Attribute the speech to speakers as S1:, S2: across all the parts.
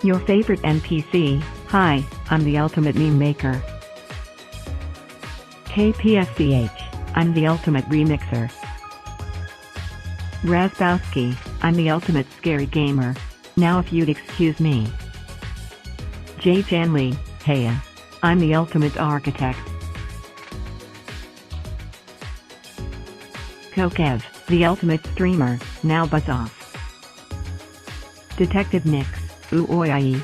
S1: Your favorite NPC. Hi, I'm the ultimate meme maker. KPSCH, I'm the ultimate remixer. Razbowski, I'm the ultimate scary gamer. Now if you'd excuse me. J. Janley, heya. I'm the ultimate architect. Kokev, the ultimate streamer, now buzz off. Detective Nyx, ooh-oi-ai.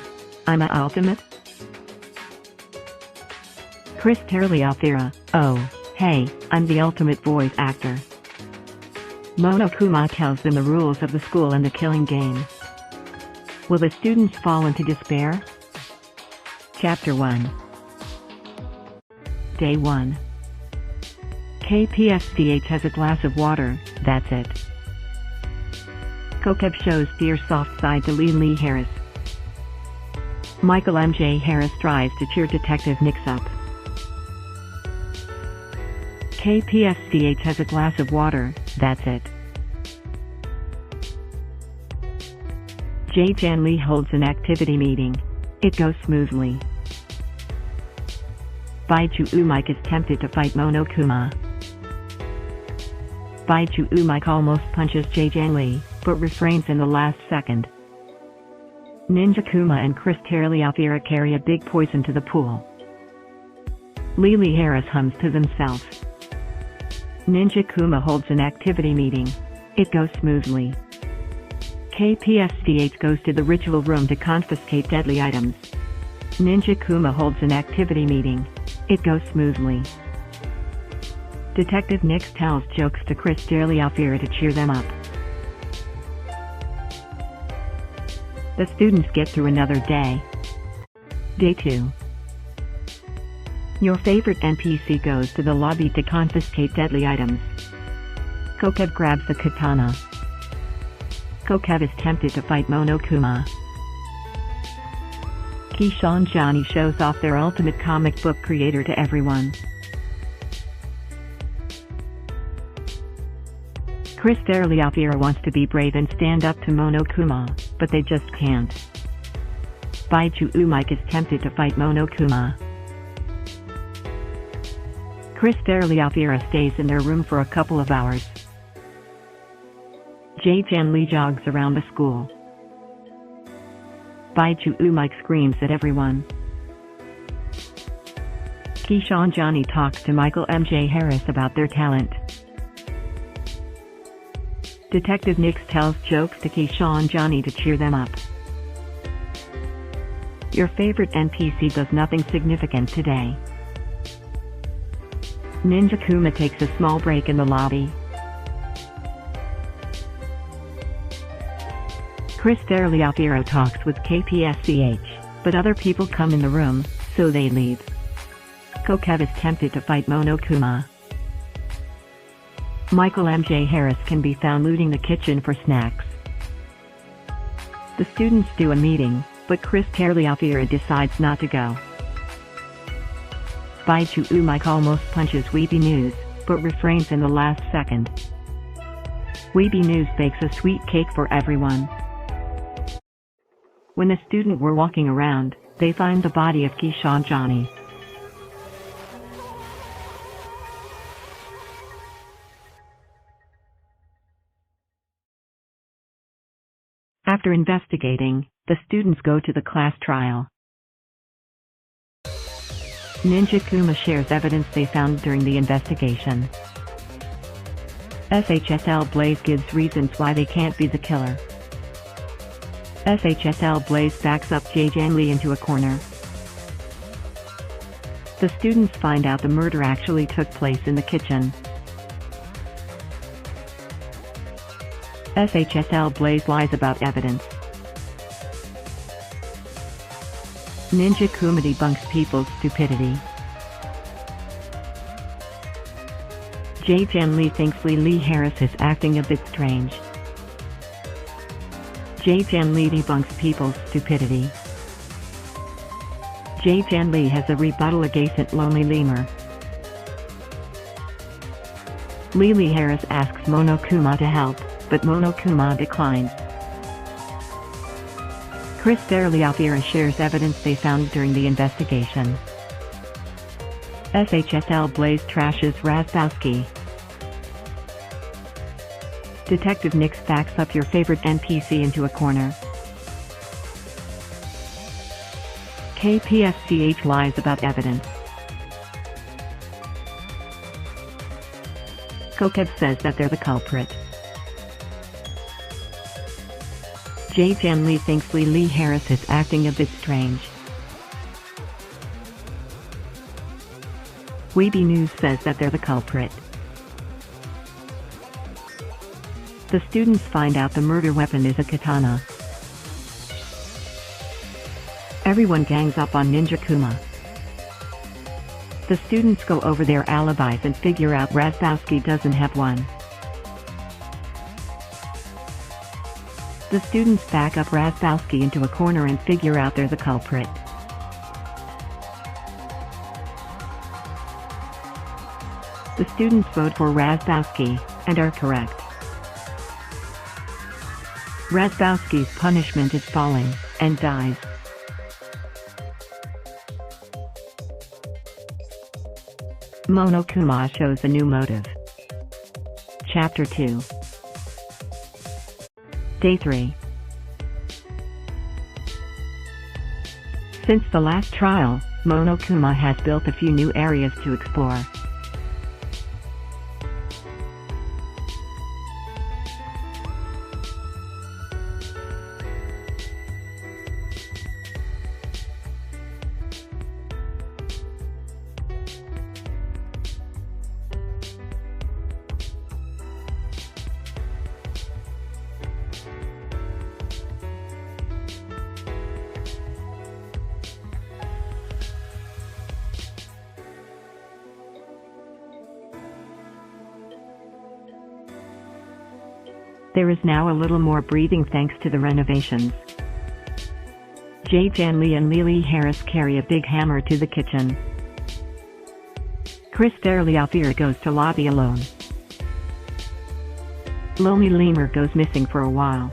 S1: I'm a ultimate. Chris Terliathera, oh, hey, I'm the ultimate voice actor. Monokuma tells them the rules of the school and the killing game. Will the students fall into despair? Chapter 1. Day 1. KPSCH has a glass of water, that's it. Kokev shows fierce soft side to Lee Harris. Michael M.J. Harris tries to cheer Detective Nyx up. KPSCH has a glass of water, that's it. J. Janley holds an activity meeting. It goes smoothly. Baichu Umike is tempted to fight Monokuma. Baichu Umike almost punches J. Janley, but refrains in the last second. Ninja Kuma and Chris Terliathera carry a big poison to the pool. Lee Harris hums to themselves. Ninja Kuma holds an activity meeting. It goes smoothly. KPSCH goes to the ritual room to confiscate deadly items. Ninja Kuma holds an activity meeting. It goes smoothly. Detective Nyx tells jokes to Chris Terliathera to cheer them up. The students get through another day. Day 2. Your favorite NPC goes to the lobby to confiscate deadly items. Kokev grabs the katana. Kokev is tempted to fight Monokuma. Keisha and Johnny shows off their ultimate comic book creator to everyone. Chris Terliathera wants to be brave and stand up to Monokuma, but they just can't. Baichu Umike is tempted to fight Monokuma. Chris Terliathera stays in their room for a couple of hours. J. Janley jogs around the school. Baichu Umike screams at everyone. Keisha and Johnny talks to Michael M.J. Harris about their talent. Detective Nyx tells jokes to Keisha and Johnny to cheer them up. Your favorite NPC does nothing significant today. Ninja Kuma takes a small break in the lobby. Chris Terliathera talks with KPSCH, but other people come in the room, so they leave. Kokev is tempted to fight Monokuma. Michael M.J. Harris can be found looting the kitchen for snacks. The students do a meeting, but Chris Terliathera decides not to go. Baichu Umike almost punches Weeby News, but refrains in the last second. Weeby News bakes a sweet cake for everyone. When the students were walking around, they find the body of Keisha and Johnny. After investigating, the students go to the class trial. Ninja Kuma shares evidence they found during the investigation. SHSL Blaze gives reasons why they can't be the killer. SHSL Blaze backs up J. Janley into a corner. The students find out the murder actually took place in the kitchen. SHSL Blaze lies about evidence. Ninja Kuma debunks people's stupidity. J. Janley thinks Lee Harris is acting a bit strange. J. Janley debunks people's stupidity. J. Janley has a rebuttal against Lonely Lemur. Lee Harris asks Monokuma to help, but Monokuma declines. Chris Alfira shares evidence they found during the investigation. SHSL Blaze trashes Razbowski. Detective Nix backs up your favorite NPC into a corner. KPSCH lies about evidence. Kokev says that they're the culprit. Jan Lee thinks Lee Harris is acting a bit strange. Weeby News says that they're the culprit. The students find out the murder weapon is a katana. Everyone gangs up on Ninja Kuma. The students go over their alibis and figure out Razbowski doesn't have one. The students back up Razbowski into a corner and figure out they're the culprit. The students vote for Razbowski, and are correct. Razbowski's punishment is falling, and dies. Monokuma shows a new motive. Chapter 2. Day 3. Since the last trial, Monokuma has built a few new areas to explore. There is now a little more breathing thanks to the renovations. Jan Lee and Lee Harris carry a big hammer to the kitchen. Chris Alfira goes to lobby alone. Lonely Lemur goes missing for a while.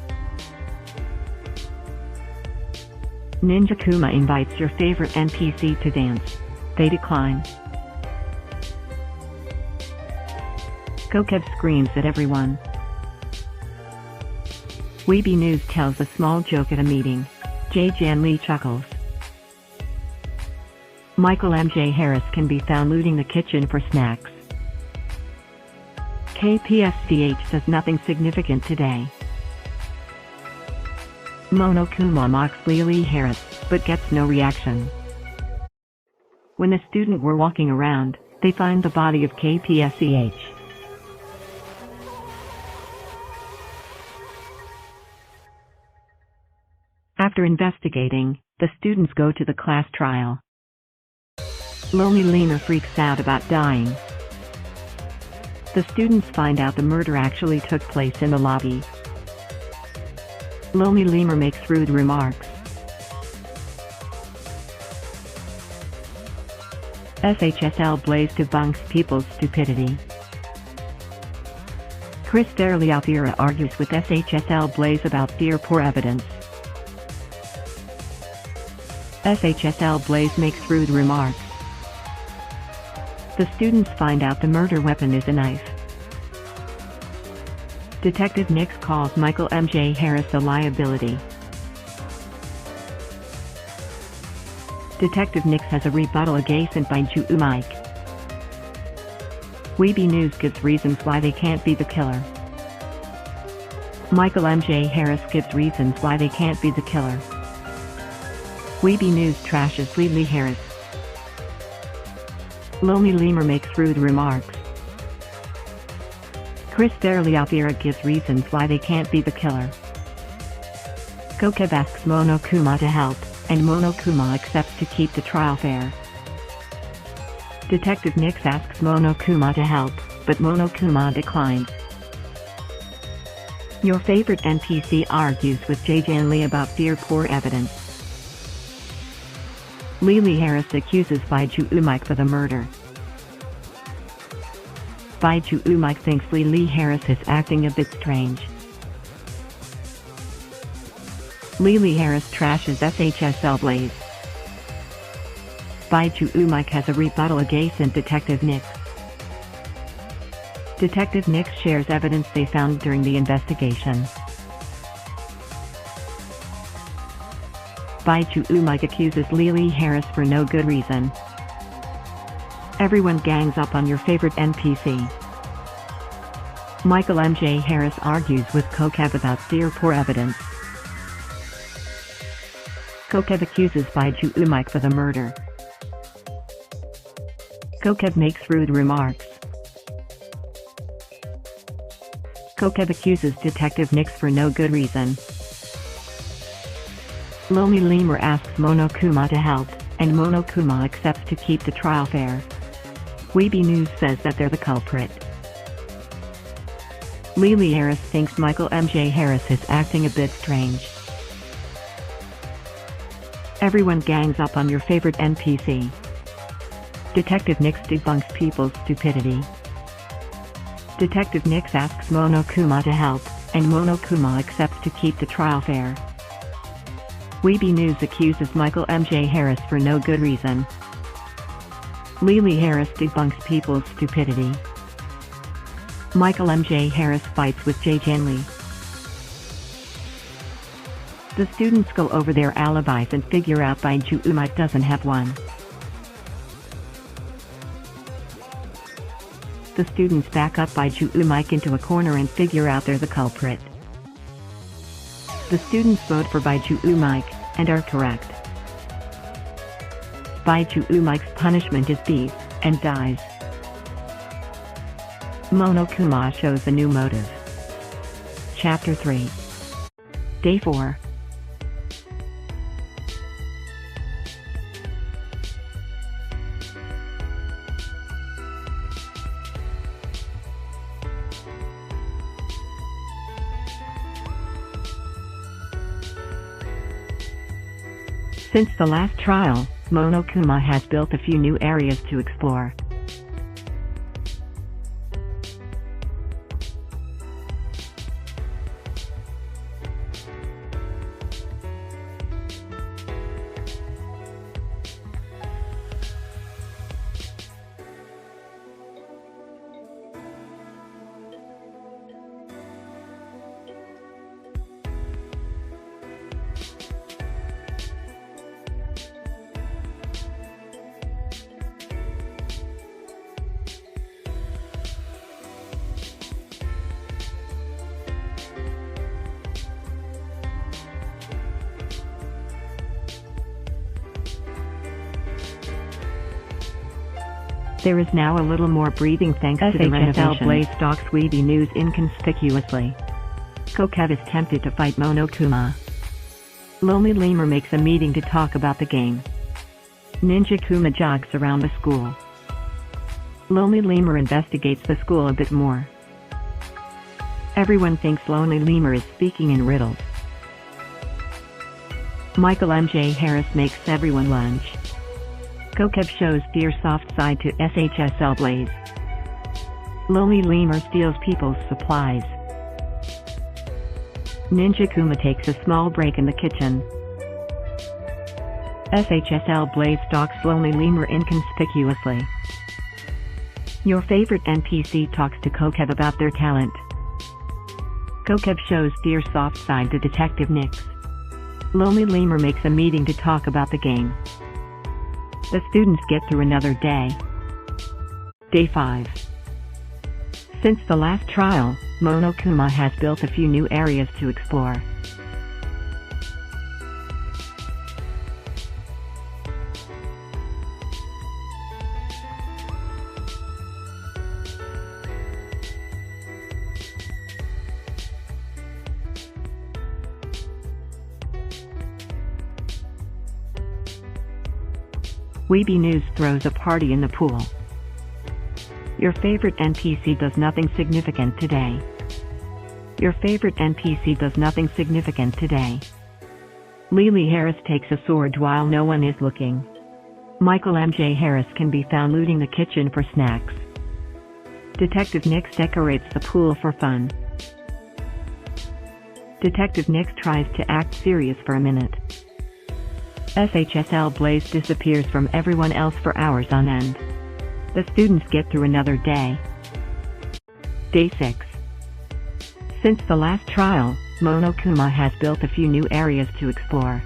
S1: Ninja Kuma invites your favorite NPC to dance. They decline. Kokev screams at everyone. Weeby News tells a small joke at a meeting. Jan Lee chuckles. Michael M.J. Harris can be found looting the kitchen for snacks. KPSCH does nothing significant today. Monokuma mocks Lee Harris, but gets no reaction. When the students were walking around, they find the body of KPSCH. After investigating, the students go to the class trial. Lonely Lemur freaks out about dying. The students find out the murder actually took place in the lobby. Lonely Lemur makes rude remarks. SHSL Blaze debunks people's stupidity. Chris Alfira argues with SHSL Blaze about fear poor evidence. SHSL Blaze makes rude remarks. The students find out the murder weapon is a knife. Detective Nix calls Michael M.J. Harris a liability. Detective Nix has a rebuttal adjacent by Mike. Weeby News gives reasons why they can't be the killer. Michael M.J. Harris gives reasons why they can't be the killer. Weeby News trashes Lee Harris. Lonely Lemur makes rude remarks. Chris Alfira gives reasons why they can't be the killer. Kokev asks Monokuma to help, and Monokuma accepts to keep the trial fair. Detective Nix asks Monokuma to help, but Monokuma declines. Your favorite NPC argues with Jan Lee about fear poor evidence. Lee Harris accuses Mike for the murder. Mike thinks Lee Harris is acting a bit strange. Lily Harris trashes SHSL Blaze. Baichu Mike has a rebuttal against Detective Nix. Detective Nix shares evidence they found during the investigation. Baichu Mike accuses Lily Harris for no good reason. Everyone gangs up on your favorite NPC. Michael MJ Harris argues with Kokev about their poor evidence. Kokev accuses Baichu Mike for the murder. Kokev makes rude remarks. Kokev accuses Detective Nix for no good reason. Lonely Lemur asks Monokuma to help, and Monokuma accepts to keep the trial fair. Weeby News says that they're the culprit. Lily Harris thinks Michael MJ Harris is acting a bit strange. Everyone gangs up on your favorite NPC. Detective Nix debunks people's stupidity. Detective Nix asks Monokuma to help, and Monokuma accepts to keep the trial fair. Weeby News accuses Michael MJ Harris for no good reason. Lily Harris debunks people's stupidity. Michael MJ Harris fights with Jay Janley. The students go over their alibis and figure out Baichu Mike doesn't have one. The students back up Baichu Mike into a corner and figure out they're the culprit. The students vote for Baichu Mike, and are correct. Baichu Mike's punishment is beef, and dies. Monokuma shows a new motive. Chapter 3. Day 4. Since the last trial, Monokuma has built a few new areas to explore. There is now a little more breathing thanks to the renovation. Blaze stalks Weeby News inconspicuously. Kokev is tempted to fight Monokuma. Lonely Lemur makes a meeting to talk about the game. Ninja Kuma jogs around the school. Lonely Lemur investigates the school a bit more. Everyone thinks Lonely Lemur is speaking in riddles. Michael MJ Harris makes everyone lunch. Kokev shows their soft side to SHSL Blaze. Lonely Lemur steals people's supplies. Ninja Kuma takes a small break in the kitchen. SHSL Blaze stalks Lonely Lemur inconspicuously. Your favorite NPC talks to Kokev about their talent. Kokev shows their soft side to Detective Nix. Lonely Lemur makes a meeting to talk about the game. The students get through another day. Day 5. Since the last trial, Monokuma has built a few new areas to explore. Weeby News throws a party in the pool. Your favorite NPC does nothing significant today. Your favorite NPC does nothing significant today. Lily Harris takes a sword while no one is looking. Michael MJ Harris can be found looting the kitchen for snacks. Detective Nix decorates the pool for fun. Detective Nix tries to act serious for a minute. SHSL Blaze disappears from everyone else for hours on end. The students get through another day. Day 6. Since the last trial, Monokuma has built a few new areas to explore.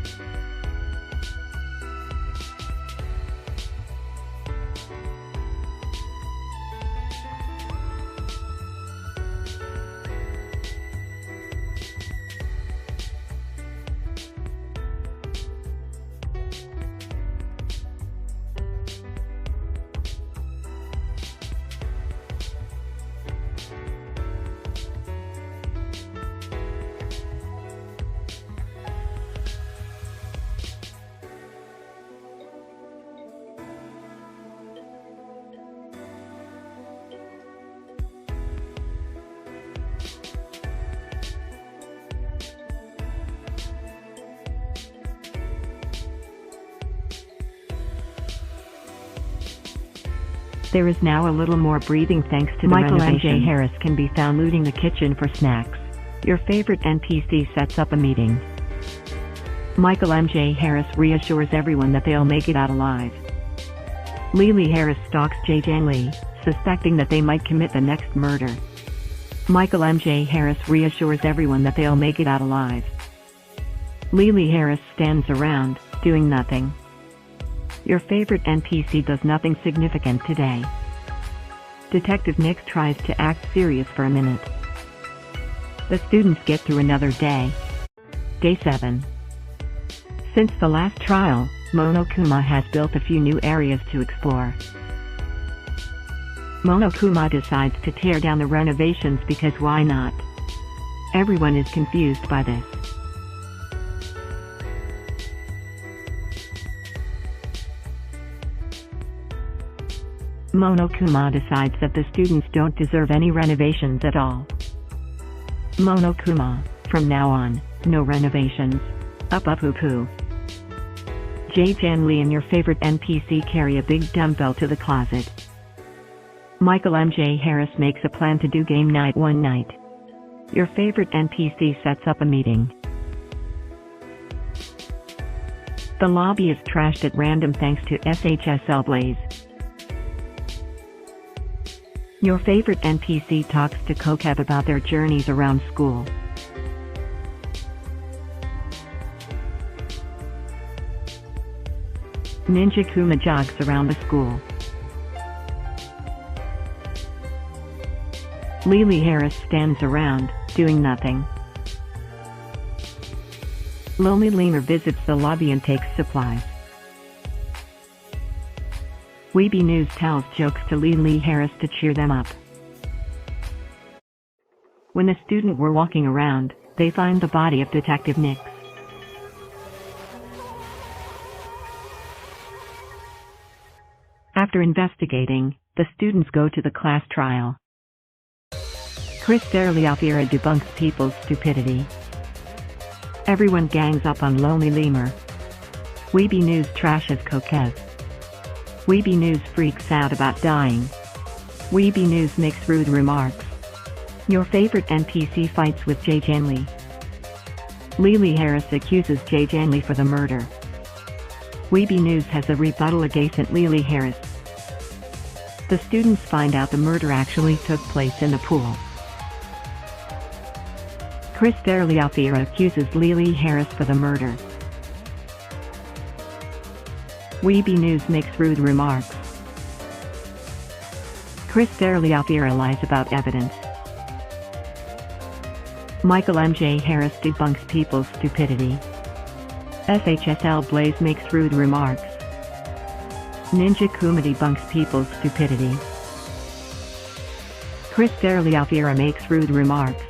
S1: There is now a little more breathing thanks to the renovation. MJ Harris can be found looting the kitchen for snacks. Your favorite NPC sets up a meeting. Michael MJ Harris reassures everyone that they'll make it out alive. Lily Harris stalks Jae Lee, suspecting that they might commit the next murder. Michael MJ Harris reassures everyone that they'll make it out alive. Lily Harris stands around, doing nothing. Your favorite NPC does nothing significant today. Detective Nix tries to act serious for a minute. The students get through another day. Day 7. Since the last trial, Monokuma has built a few new areas to explore. Monokuma decides to tear down the renovations because why not? Everyone is confused by this. Monokuma decides that the students don't deserve any renovations at all. Monokuma, from now on, no renovations. Up poo poo. Jae Lee and your favorite NPC carry a big dumbbell to the closet. Michael MJ Harris makes a plan to do game night one night. Your favorite NPC sets up a meeting. The lobby is trashed at random thanks to SHSL Blaze. Your favorite NPC talks to Kokev about their journeys around school. Ninja Kuma jogs around the school. Lily Harris stands around, doing nothing. Lonely Lemur visits the lobby and takes supplies. Weeby News tells jokes to Lily Harris to cheer them up. When the students were walking around, they find the body of Detective Nix. After investigating, the students go to the class trial. Chris Derliafira debunks people's stupidity. Everyone gangs up on Lonely Lemur. Weeby News trashes Kokev. Weeby News freaks out about dying. Weeby News makes rude remarks. Your favorite NPC fights with Jae Lee. Lily Harris accuses Jae Lee for the murder. Weeby News has a rebuttal against Lily Harris. The students find out the murder actually took place in the pool. Chris Derliafira accuses Lily Harris for the murder. Weeby News makes rude remarks. Chris Derliafira lies about evidence. Michael MJ Harris debunks people's stupidity. SHSL Blaze makes rude remarks. Ninja Kuma debunks people's stupidity. Chris Derliafira makes rude remarks.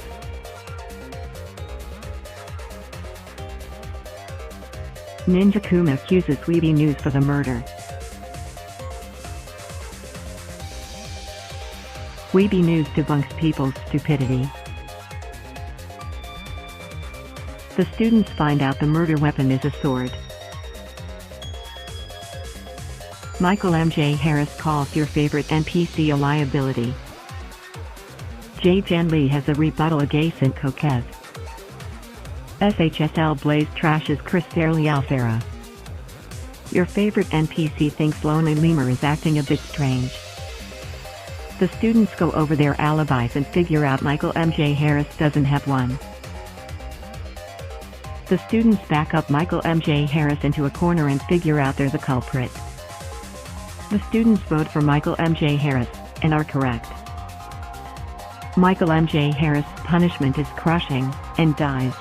S1: Ninja Kuma accuses Weeby News for the murder. Weeby News debunks people's stupidity. The students find out the murder weapon is a sword. Michael MJ Harris calls your favorite NPC a liability. Jae Lee has a rebuttal against Kokev. SHSL Blaze trashes Chris Alfera. Your favorite NPC thinks Lonely Lemur is acting a bit strange. The students go over their alibis and figure out Michael MJ Harris doesn't have one. The students back up Michael MJ Harris into a corner and figure out they're the culprit. The students vote for Michael MJ Harris, and are correct. Michael MJ Harris' punishment is crushing, and dies.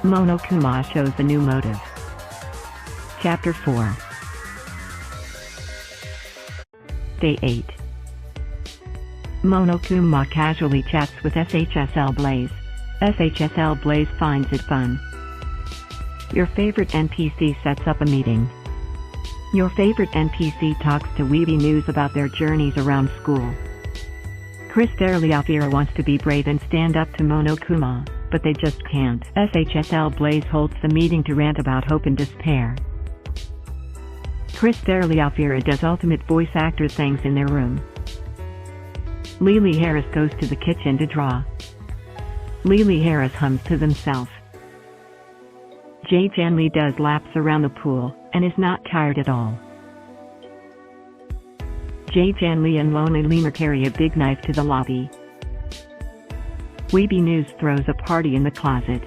S1: Monokuma shows a new motive. Chapter 4. Day 8. Monokuma casually chats with SHSL Blaze. SHSL Blaze finds it fun. Your favorite NPC sets up a meeting. Your favorite NPC talks to Weeby News about their journeys around school. Chris Alfera wants to be brave and stand up to Monokuma, but they just can't. SHSL Blaze holds the meeting to rant about hope and despair. Chris Alfera does ultimate voice actor things in their room. Lily Harris goes to the kitchen to draw. Lily Harris hums to themselves. Jan Lee does laps around the pool, and is not tired at all. Jan Lee and Lonely Lemur carry a big knife to the lobby. Weeby News throws a party in the closet.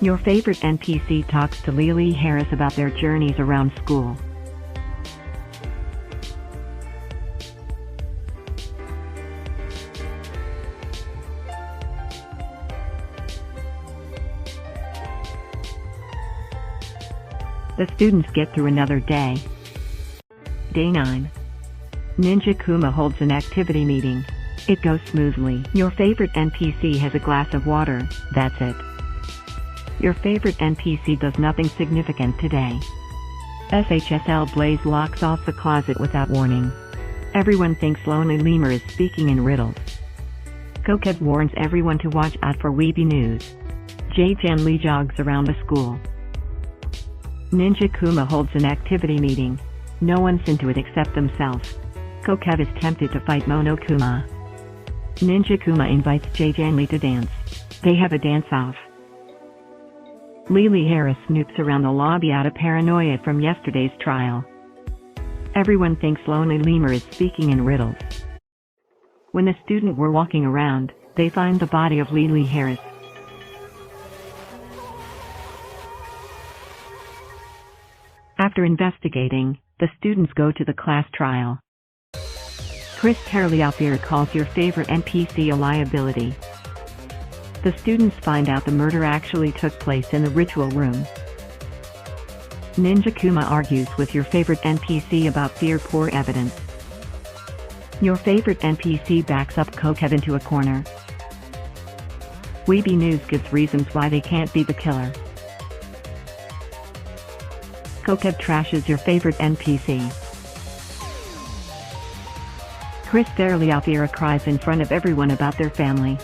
S1: Your favorite NPC talks to Lily Harris about their journeys around school. The students get through another day. Day 9. Ninja Kuma holds an activity meeting. It goes smoothly. Your favorite NPC has a glass of water, that's it. Your favorite NPC does nothing significant today. SHSL Blaze locks off the closet without warning. Everyone thinks Lonely Lemur is speaking in riddles. Kokev warns everyone to watch out for Weeby News. Jan Lee jogs around the school. Ninja Kuma holds an activity meeting. No one's into it except themselves. Kokev is tempted to fight Monokuma. Ninja Kuma invites Jan Lee to dance. They have a dance-off. Lily Harris snoops around the lobby out of paranoia from yesterday's trial. Everyone thinks Lonely Lemur is speaking in riddles. When the students were walking around, they find the body of Lily Harris. After investigating, the students go to the class trial. Chris Alfera calls your favorite NPC a liability. The students find out the murder actually took place in the ritual room. Ninja Kuma argues with your favorite NPC about poor evidence. Your favorite NPC backs up Kokev into a corner. Weeby News gives reasons why they can't be the killer. Kokev trashes your favorite NPC. Chris Alfera cries in front of everyone about their family.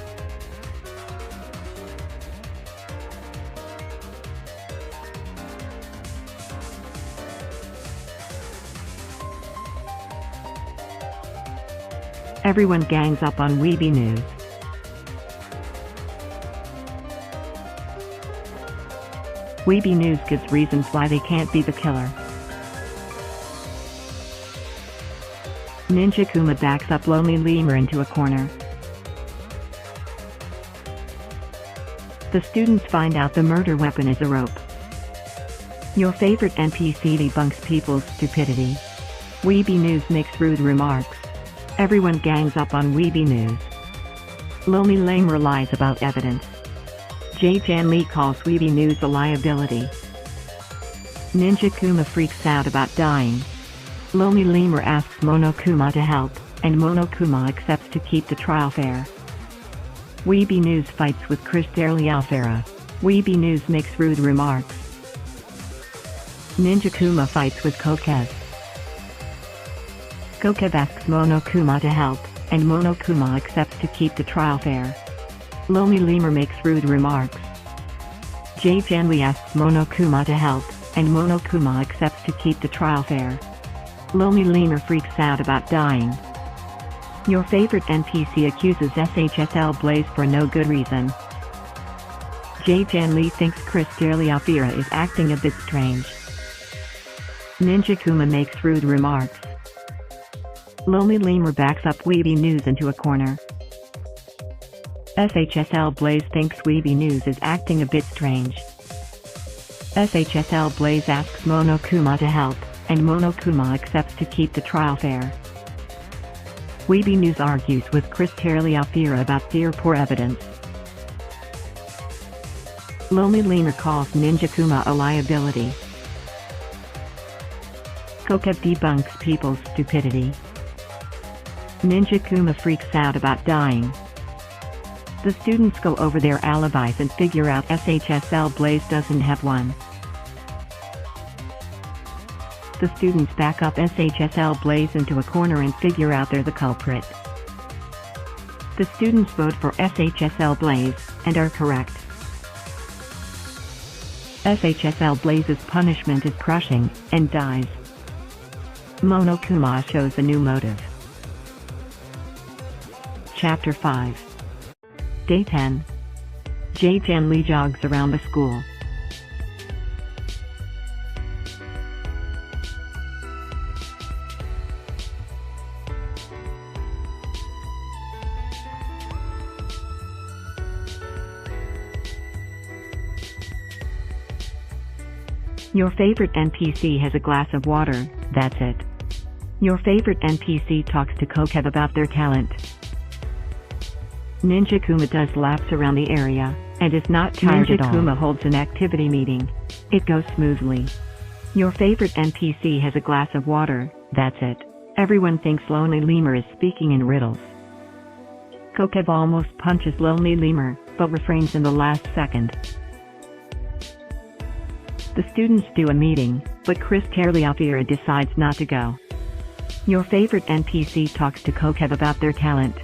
S1: Everyone gangs up on Weeby News. Weeby News gives reasons why they can't be the killer. Ninja Kuma backs up Lonely Lemur into a corner. The students find out the murder weapon is a rope. Your favorite NPC debunks people's stupidity. Weeby News makes rude remarks. Everyone gangs up on Weeby News. Lonely Lemur lies about evidence. Jan Lee calls Weeby News a liability. Ninja Kuma freaks out about dying. Lonely Lemur asks Monokuma to help, and Monokuma accepts to keep the trial fair. Weeby News fights with Chris Alfera. Weeby News makes rude remarks. Ninja Kuma fights with Kokev. Kokev asks Monokuma to help, and Monokuma accepts to keep the trial fair. Lonely Lemur makes rude remarks. Jan Lee asks Monokuma to help, and Monokuma accepts to keep the trial fair. Lonely Lemur freaks out about dying. Your favorite NPC accuses SHSL Blaze for no good reason. Jae-Jan Lee thinks Chris Terliafira is acting a bit strange. Ninja Kuma makes rude remarks. Lonely Lemur backs up Weeby News into a corner. SHSL Blaze thinks Weeby News is acting a bit strange. SHSL Blaze asks Monokuma to help, and Monokuma accepts to keep the trial fair. Weeby News argues with Chris Terliafira about their poor evidence. Lonely Lemur calls Ninja Kuma a liability. Kokev debunks people's stupidity. Ninja Kuma freaks out about dying. The students go over their alibis and figure out SHSL Blaze doesn't have one. The students back up SHSL Blaze into a corner and figure out they're the culprit. The students vote for SHSL Blaze, and are correct. SHSL Blaze's punishment is crushing, and dies. Monokuma shows a new motive. Chapter 5. Day 10. Jae-Jan Lee jogs around the school. Your favorite NPC has a glass of water, that's it. Your favorite NPC talks to Kokev about their talent. Ninja Kuma does laps around the area, and is not tired at all. Ninja Kuma holds an activity meeting. It goes smoothly. Your favorite NPC has a glass of water, that's it. Everyone thinks Lonely Lemur is speaking in riddles. Kokev almost punches Lonely Lemur, but refrains in the last second. The students do a meeting, but Chris Terliafira decides not to go. Your favorite NPC talks to Kokev about their talent.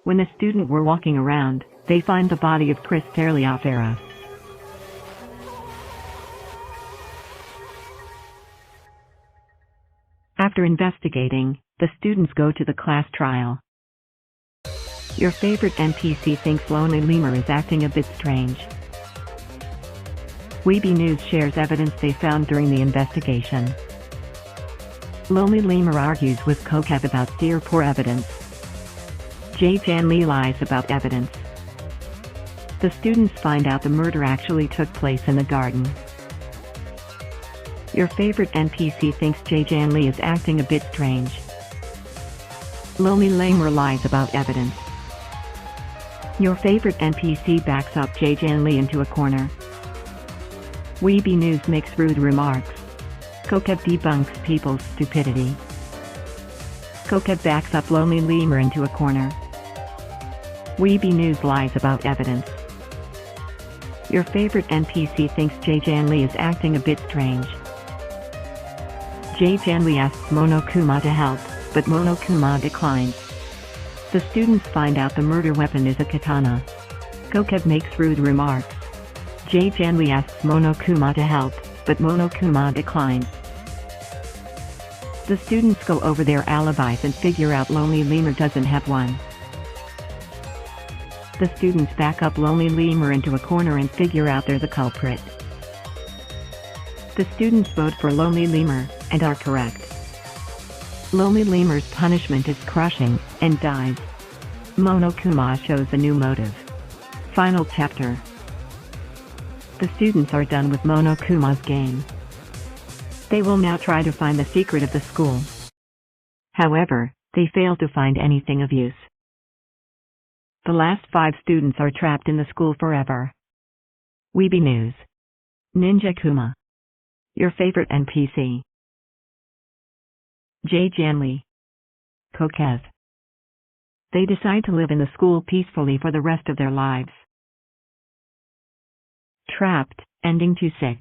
S1: When the students were walking around, they find the body of Chris Terliafira. After investigating, the students go to the class trial. Your favorite NPC thinks Lonely Lemur is acting a bit strange. Weeby News shares evidence they found during the investigation. Lonely Lemur argues with Kokev about their poor evidence. Jae-Jan Lee lies about evidence. The students find out the murder actually took place in the garden. Your favorite NPC thinks Jae-Jan Lee is acting a bit strange. Lonely Lemur lies about evidence. Your favorite NPC backs up Jae-Jan Lee into a corner. Weeby News makes rude remarks. Kokev debunks people's stupidity. Kokev backs up Lonely Lemur into a corner. Weeby News lies about evidence. Your favorite NPC thinks Jae-Jan Lee is acting a bit strange. Jae-Jan Lee asks Monokuma to help, but Monokuma declines. The students find out the murder weapon is a katana. Kokev makes rude remarks. Jae-Jan Lee asks Monokuma to help, but Monokuma declines. The students go over their alibis and figure out Lonely Lemur doesn't have one. The students back up Lonely Lemur into a corner and figure out they're the culprit. The students vote for Lonely Lemur, and are correct. Lonely Lemur's punishment is crushing, and dies. Monokuma shows a new motive. Final chapter. The students are done with Monokuma's game. They will now try to find the secret of the school. However, they fail to find anything of use. The last 5 students are trapped in the school forever. Weeby News. Ninja Kuma. Your favorite NPC. Jae-Jan Lee. Kokev. They decide to live in the school peacefully for the rest of their lives. Trapped, ending 2/6.